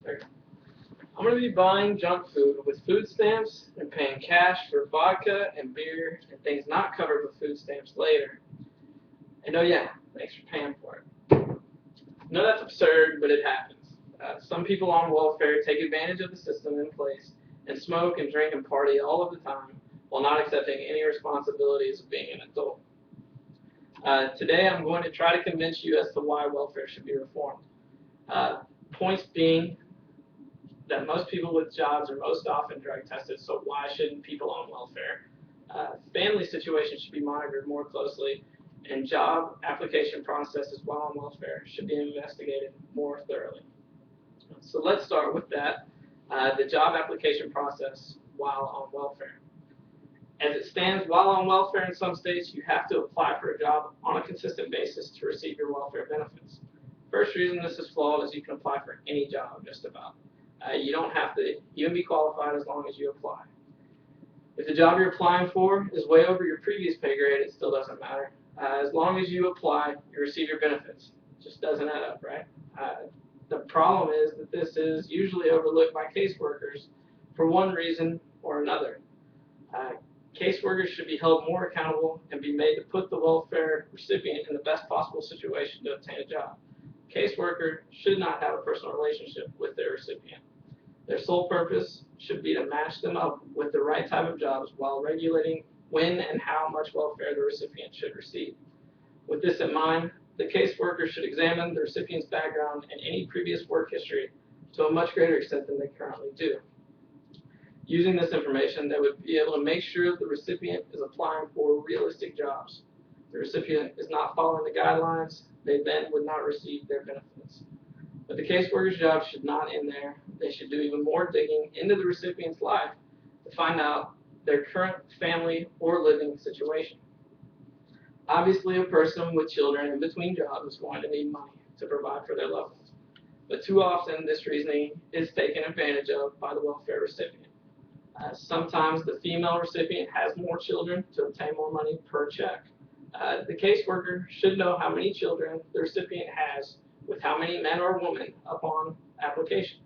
I'm going to be buying junk food with food stamps and paying cash for vodka and beer and things not covered with food stamps later. And oh yeah, thanks for paying for it. No, that's absurd, but it happens. Some people on welfare take advantage of the system in place and smoke and drink and party all of the time while not accepting any responsibilities of being an adult. Today I'm going to try to convince you as to why welfare should be reformed. Uh, Points being that most people with jobs are most often drug tested, so why shouldn't people on welfare? Family situations should be monitored more closely, and job application processes while on welfare should be investigated more thoroughly. So let's start with that, the job application process while on welfare. As it stands, while on welfare in some states, you have to apply for a job on a consistent basis to receive your welfare benefits. First reason this is flawed is you can apply for any job, just about. You don't have to even be qualified as long as you apply. If the job you're applying for is way over your previous pay grade, it still doesn't matter. As long as you apply, you receive your benefits. It just doesn't add up, right? The problem is that this is usually overlooked by caseworkers for one reason or another. Caseworkers should be held more accountable and be made to put the welfare recipient in the best possible situation to obtain a job. Caseworker should not have a personal relationship with their recipient. Their sole purpose should be to match them up with the right type of jobs while regulating when and how much welfare the recipient should receive. With this in mind, the caseworker should examine the recipient's background and any previous work history to a much greater extent than they currently do. Using this information, they would be able to make sure the recipient is applying for realistic jobs. If the recipient is not following the guidelines, they then would not receive their benefits. But the caseworker's job should not end there. They should do even more digging into the recipient's life to find out their current family or living situation. Obviously, a person with children in between jobs is going to need money to provide for their loved ones. But too often, this reasoning is taken advantage of by the welfare recipient. Sometimes the female recipient has more children to obtain more money per check. The caseworker should know how many children the recipient has with how many men or women upon application.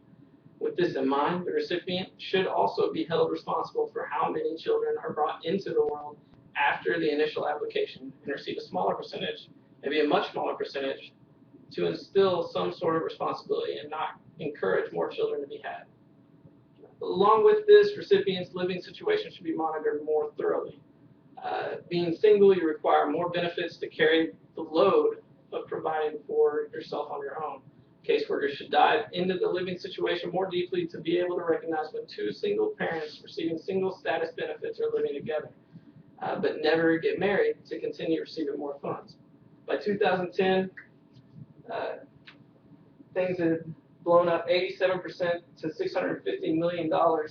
With this in mind, the recipient should also be held responsible for how many children are brought into the world after the initial application and receive a smaller percentage, maybe a much smaller percentage, to instill some sort of responsibility and not encourage more children to be had. Along with this, recipients' living situation should be monitored more thoroughly. Being single, you require more benefits to carry the load of providing for yourself on your own. Caseworkers should dive into the living situation more deeply to be able to recognize when two single parents receiving single status benefits are living together, but never get married to continue receiving more funds. By 2010, things had blown up 87% to $650 million for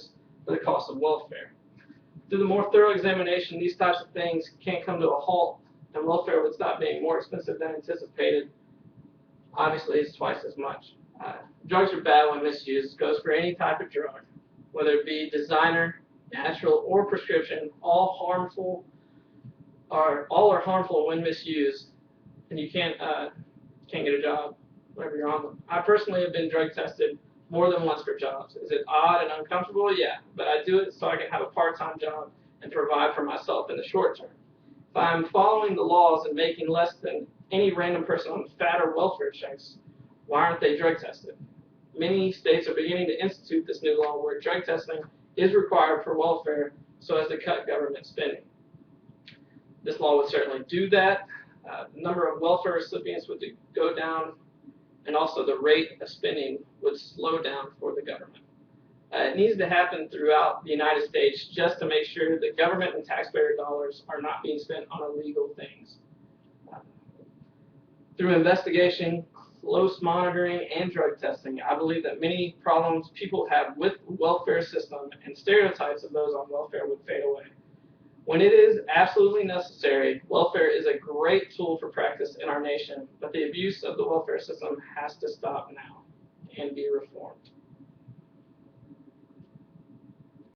the cost of welfare. Through the more thorough examination, these types of things can't come to a halt, and welfare would stop being more expensive than anticipated. Obviously, it's twice as much. Drugs are bad when misused. It goes for any type of drug, whether it be designer, natural, or prescription. All are harmful when misused, and you can't get a job whenever you're on them. I personally have been drug tested more than once for jobs. Is it odd and uncomfortable? Yeah, but I do it so I can have a part-time job and provide for myself in the short term. If I'm following the laws and making less than any random person on fat or welfare checks, why aren't they drug tested? Many states are beginning to institute this new law where drug testing is required for welfare so as to cut government spending. This law would certainly do that. The number of welfare recipients would go down, and also the rate of spending would slow down for the government. It needs to happen throughout the United States just to make sure that government and taxpayer dollars are not being spent on illegal things. Through investigation, close monitoring, and drug testing, I believe that many problems people have with the welfare system and stereotypes of those on welfare would fade away. When it is absolutely necessary, welfare is a great tool for practice in our nation, but the abuse of the welfare system has to stop now and be reformed.